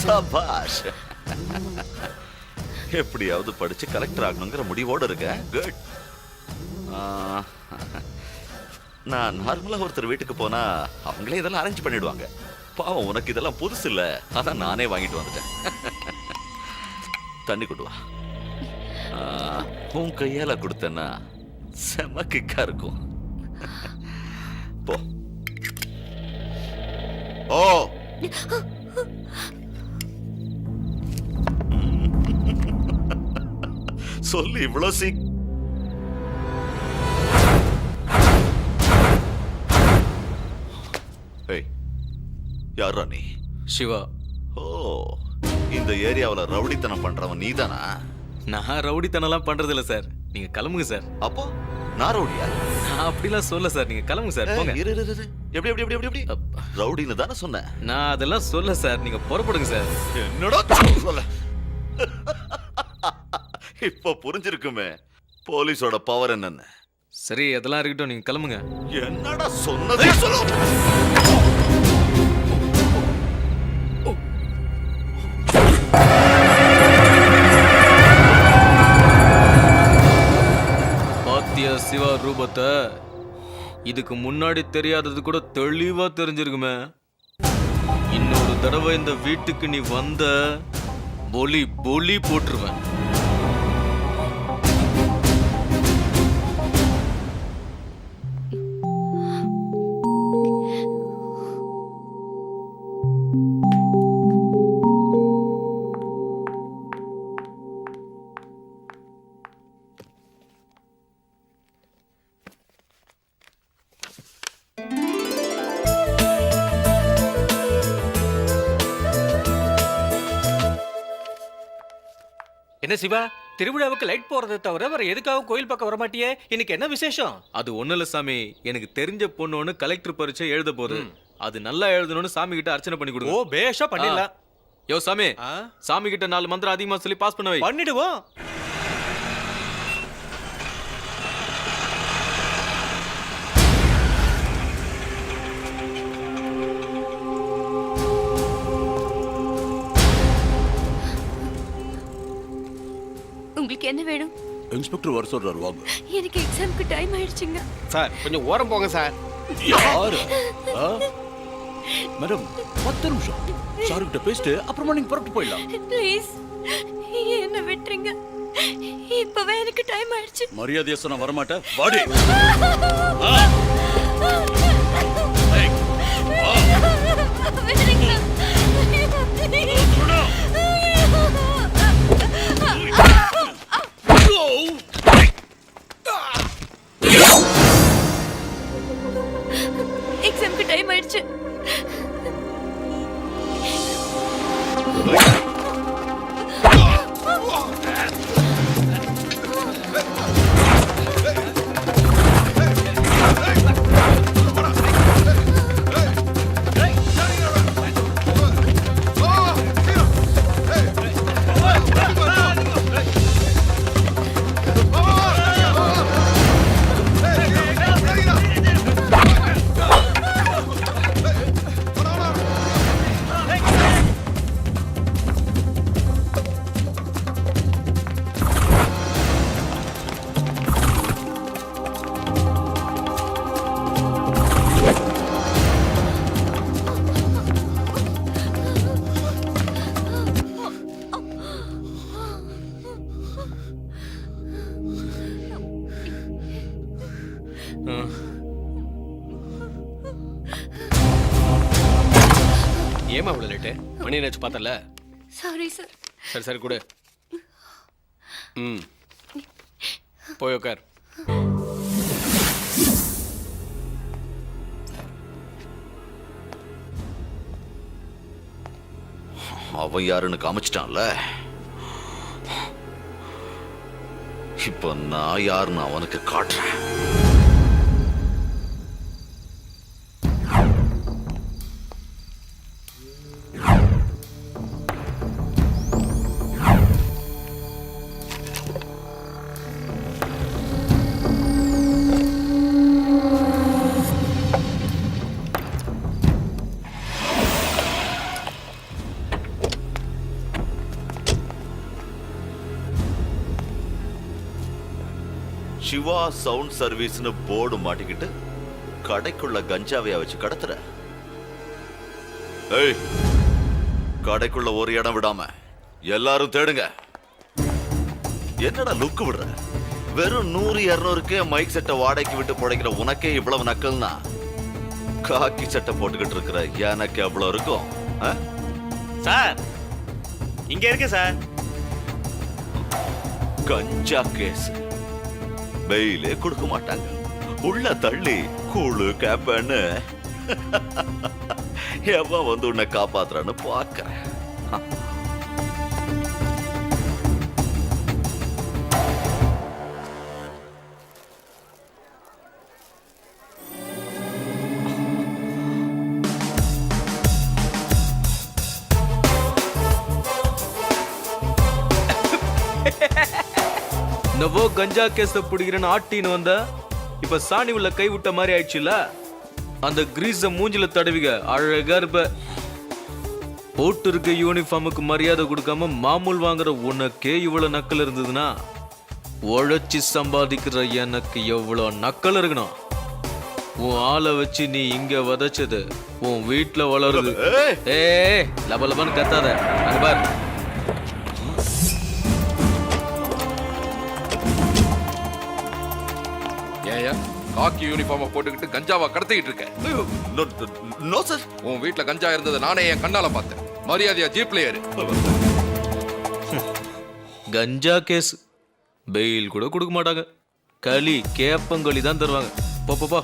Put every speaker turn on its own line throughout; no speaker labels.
சபாஷ். எப்படியாவது படிச்சு கலெக்டர் ஆகணுங்கிற முடிவோடு இருக்க. குட். நான் நார்மலா ஒருத்தர் வீட்டுக்கு போனா அவங்களே இதெல்லாம் அரேஞ்ச் பண்ணிடுவாங்க. பாவம், உனக்கு இதெல்லாம் புதுசு இல்ல, அதான் நானே வாங்கிட்டு வந்துட்டேன். தண்ணி கொண்டு வா. உன் கையால கொடுத்தேன்னா செம கிக்கா இருக்கும். போ. ஓ, சொல்லு இவ்வளவு யாரா நீ?
சிவா.
ஓ, இந்த ஏரியாவுல ரவுடித்தனம் பண்றவன் நீதானா?
நான் ரவுடித்தனம்லாம் பண்றது இல்ல சார், நீங்க கிளம்புங்க சார்.
அப்போ நான் ரவுடியா?
நான் அப்படிலாம் சொல்ல சார், நீங்க கிளம்புங்க சார். போங்க.
எப்படி எப்படி எப்படி எப்படி ரவுடின்னு தானே சொன்னேன்.
நான் அதெல்லாம் சொல்ல சார், நீங்க புறப்படுங்க சார்.
என்னடா சொல்ல? இப்ப புரிஞ்சிருக்குமே போலீஸோட பவர் என்னன்னு.
சரி, அதெல்லாம் இருக்கட்டும், நீங்க கிளம்புங்க.
என்னடா சொன்னதே சொல்லு.
பாத்தியா சிவா ரூபத்தை? இதுக்கு முன்னாடி தெரியாதது கூட தெளிவா தெரிஞ்சிருக்குமே. இன்னொரு தடவை இந்த வீட்டுக்கு நீ வந்த பொலி பொலி போட்டுருவேன்.
என்ன சிவா, திருவிழாவுக்கு லைட் போறதை தவிர வேற எதுக்காக கோயில் பக்கம் வரமாட்டியே? இன்னைக்கு என்ன விசேஷம்?
அது ஒண்ணு இல்ல சாமி, எனக்கு தெரிஞ்ச பொண்ணு ஒண்ணு கலெக்டர் பரீட்சை எழுத போகுது. அது நல்லா எழுதணும்னு சாமி கிட்ட அர்ச்சனை பண்ணி கொடுங்க.
ஓ, பேஷா பண்ணிடலாம்.
யோ சாமி, சாமி கிட்ட 4 மந்திரம் அதிகமா சொல்லி பாஸ் பண்ண வை.
பண்ணிடுவோம்.
உங்களுக்கு என்ன வேணும்?
இன்ஸ்பெக்டர் வர சொல்றாரு, வாங்க.
எனக்கு எக்ஸாம்க்கு டைம் ஆயிடுச்சுங்க.
சார் கொஞ்சம் ஓரம் போங்க சார்.
யாரு? மேடம் 10 நிமிஷம் சார் கிட்ட பேசிட்டு அப்புறமா நீங்க புறப்பட்டு போயிடலாம்.
ப்ளீஸ் என்ன விட்டுருங்க, இப்பவே எனக்கு டைம் ஆயிடுச்சு.
மரியாதையா சொன்னா வரமாட்டேன். வாடி.
எக்ஸாம்க்கு டைம் ஆயிடுச்சு.
ஏமா அவ்வளவு லேட்டு? மணி என்னாச்சு பார்த்தல?
Sorry sir.
சரி சரி கொடு. போய் உட்கார்.
அவன் யாருன்னு காமிச்சிட்டான்ல, இப்போ நான் யாருன்னு அவனுக்கு காட்டுறேன். சிவா சவுண்ட் சர்வீஸ்னு போர்டு மாட்டிக்கிட்டு கடைக்குள்ள கஞ்சாவையா வச்சு கடத்துற? ஏய், கடைக்குள்ள ஒரு இடம் விடாம எல்லாரும் தேடுங்க. என்னடா லுக்கு விடுற? வெறும் 100-200க்கே மைக் செட்டை வாடகைக்கு விட்டு புடைக்கிற உனக்கே இவ்வளவு நக்கல்னா, காக்கி சட்டை போட்டுக்கிட்டு இருக்கிற எனக்கு எவ்வளவு இருக்கும்?
சார் இங்க இருக்கு சார்.
கஞ்சா கேஸ் பெயிலே கொடுக்க மாட்டாங்க. உள்ள தள்ளி கூழு கேப்பன்னு எவன் வந்து உன்னை காப்பாத்துறான்னு பார்க்கறேன்.
நவோ கஞ்சா கேஸ பிடிக்கிறேன்னு ஆட்டின்னு வந்தா இப்ப சாணி உள்ள கை விட்ட மாதிரி ஆயிடுச்சுல. அந்த கிரீஸ மூஞ்சில தடவிக, அழகா இருப்ப. போட்டு இருக்க யூனிஃபார்முக்கு மரியாதை கொடுக்காம மாமூல் வாங்குற உனக்கே இவ்வளவு நக்கல் இருந்ததுன்னா, உழைச்சி சம்பாதிக்கிற எனக்கு எவ்வளவு நக்கல் இருக்கணும். உன் ஆளை வச்சு நீ இங்க வதச்சது உன் வீட்டுல வளருது. ஏ லபலபன்னு கத்தாத, அங்க பார்.
ஏயா காக்கி யூனிஃபார்மை போட்டுக்கிட்டு கஞ்சாவா கடத்திக்கிட்டு இருக்க?
No sir.
உன் வீட்டுல கஞ்சா இருந்தது நானே என் கண்ணால பார்த்தேன். மரியாதையா ஜீப்ல ஏறு.
கஞ்சா கேஸ் பெயில் கூட கொடுக்க மாட்டாங்க. களி கேப்பங்களி தான் தருவாங்க. போ போ, போ.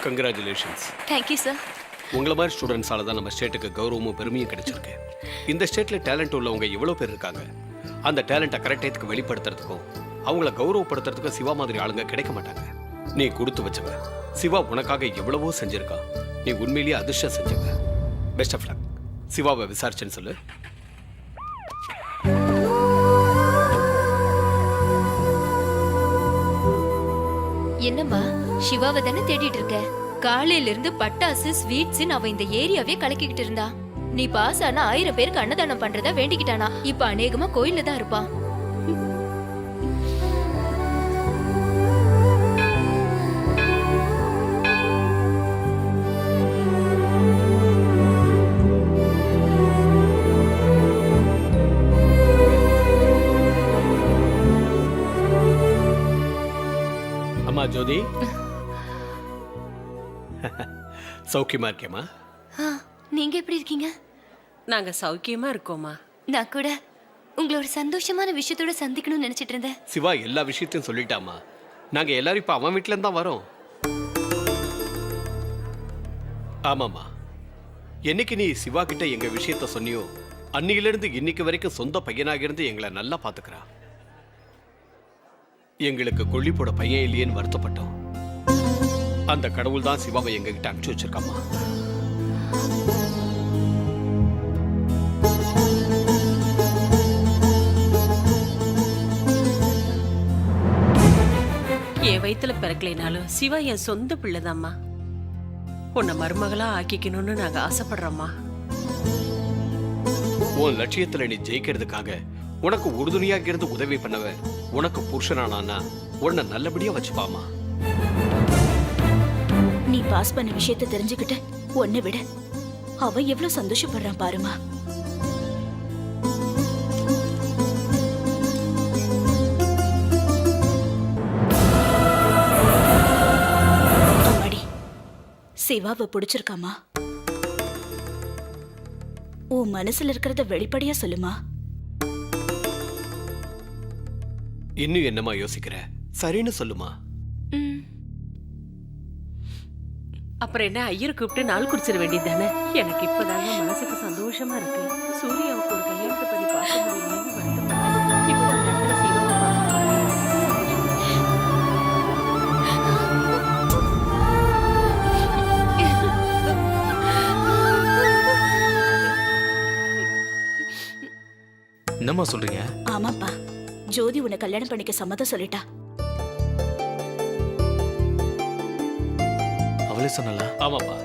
கங்க்ராச்சுலேஷன்ஸ்.
Thank you sir.
உங்களை மாதிரி ஸ்டூடெண்ட்ஸால தான் நம்ம ஸ்டேட்டுக்கு கௌரவமும் பெருமையும் கிடைச்சிருக்கு. இந்த ஸ்டேட்ல டேலண்ட் உள்ளவங்க எவ்வளோ பேர் இருக்காங்க. அந்த டேலண்ட்டை கரெக்டேத்துக்கு வெளிப்படுத்துறதுக்கும் அவங்கள கௌரவப்படுத்துறதுக்கும் சிவா மாதிரி ஆளுங்க கிடைக்க மாட்டாங்க. நீ கொடுத்து வச்சவ. சிவா உனக்காக எவ்வளவோ செஞ்சிருக்கா. நீ உண்மையிலேயே அதிர்ஷ்டம் செஞ்சவ. Best of luck. சிவாவை விசாரிச்சேன்னு சொல்லு.
என்னம்மா சிவாவை தானே தேடிட்டு இருக்க? காலையில இருந்து பட்டாசு ஸ்வீட்ஸ் அவ இந்த ஏரியாவே கலக்கிக்கிட்டு இருந்தா. நீ பாஸ் ஆனா 1000 பேருக்கு அன்னதானம் பண்றதா வேண்டிக்கிட்டானா. இப்ப அநேகமா கோயில்ல தான் இருப்பான்.
அம்மா ஜோதி, சௌக்கியமா இருக்கேம்மா?
நீங்க எப்படி இருக்கீங்க?
நாங்க சௌக்கியமா இருக்கோமா.
நான் கூட உங்களை ஒரு சந்தோஷமான விஷயத்தோட சந்திக்கணும்னு நினைச்சிட்டு இருந்தேன்.
சிவா எல்லா விஷயத்தையும் சொல்லிட்டாமா. நாங்க எல்லாரும் இப்ப அவன் வீட்டுல தான் வரோம். ஆமாமா, என்னைக்கு நீ சிவா கிட்ட எங்க விஷயத்த சொன்னியோ அன்னில இருந்து இன்னைக்கு வரைக்கும் சொந்த பையனாக இருந்து எங்களை நல்லா பாத்துக்கிறா. எங்களுக்கு கொல்லி போட பையன் இல்லையேன்னு வருத்தப்பட்டோம். அந்த கடவுள் தான் சிவாவை எங்க கிட்ட அனுப்பிச்சு வச்சிருக்காமா.
என் வயித்துல பிறக்கலைனாலும் சிவா என் சொந்த பிள்ளைதாம்மா. உன்னை மருமகளா ஆக்கிக்கணும்னு நாங்க ஆசைப்படுறோம்மா.
உன் லட்சியத்துல நீ ஜெயிக்கிறதுக்காக உனக்கு உறுதுணையாக இருந்து உதவி பண்ணவ உனக்கு புருஷனானா உன்னை நல்லபடியா வச்சுப்பாமா.
நீ பாஸ் பண்ண விஷயத்தை தெரிஞ்சுக்கிட்டு உன்னை விட அவன் எவ்வளவு சந்தோஷப்படுறான் பாருமா. சிவாவை பிடிச்சிருக்காமா? உன் மனசுல இருக்கிறத வெளிப்படையா சொல்லுமா.
இன்னும் என்னமா யோசிக்கிற? சரின்னு சொல்லுமா.
அப்புறம் என்ன, ஐயர் கூப்பிட்டு நாள் குடிச்சிட வேண்டியது தானே. எனக்கு இப்பதாங்க மனசுக்கு சந்தோஷமா இருக்கு. சூர்யாவுக்கு ஒரு கல்யாணத்தை பண்ணி பார்க்க முடியலன்னு வருத்தப்பட்டேன். இப்போ அந்த இடத்துல சிவாவை
என்னம்மா சொல்றீங்க?
ஆமாப்பா, ஜோதி உன்னை கல்யாணம் பண்ணிக்க சம்மதம் சொல்லிட்டா.
அவளே சொன்னல.
ஆமாப்பா,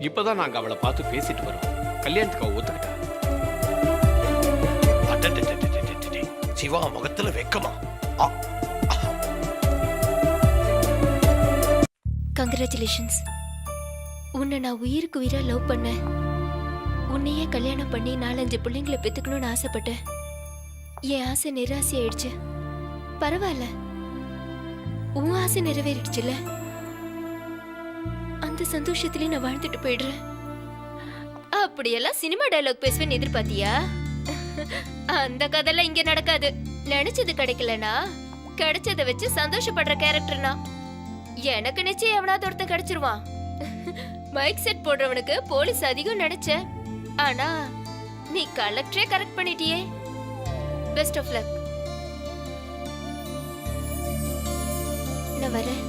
இப்பதான் நாங்க அவளை பார்த்து பேசிட்டு வரோம். கல்யாணத்துக்கு அவ ஒத்துக்கிட்டா.
சிவா முகத்துல வெக்கமா?
கங்க்ராச்சுலேஷன்ஸ். உன்னை நான் உயிருக்கு உயிரா லவ் பண்ணேன். உன்னையே கல்யாணம் பண்ணி 4-5 பிள்ளைங்களை பெத்துக்கணும்னு ஆசைப்பட்டேன். என் ஆசை நிராசை ஆயிடுச்சு. பரவாயில்ல, உன் ஆசை நிறைவேறிடுச்சுல. அந்த சந்தோஷத்திலே நான் வாழ்ந்துட்டு போயிடுறேன். அப்படியெல்லாம் சினிமா டயலாக் பேசுவேன்னு எதிர்பார்த்தியா? அந்த கதையெல்லாம் இங்க நடக்காது. நினைச்சது கிடைக்கலனா கிடைச்சதை வச்சு சந்தோஷப்படுற கேரக்டர்னா எனக்கு நிச்சயம் எவனாவது ஒருத்தன் கிடைச்சிருவான். மைக் செட் போடுறவனுக்கு போலீஸ் அதிகம் நினைச்ச, ஆனா நீ கலெக்டரே கரெக்ட் பண்ணிட்டியே. Best of luck. நான் வரேன்.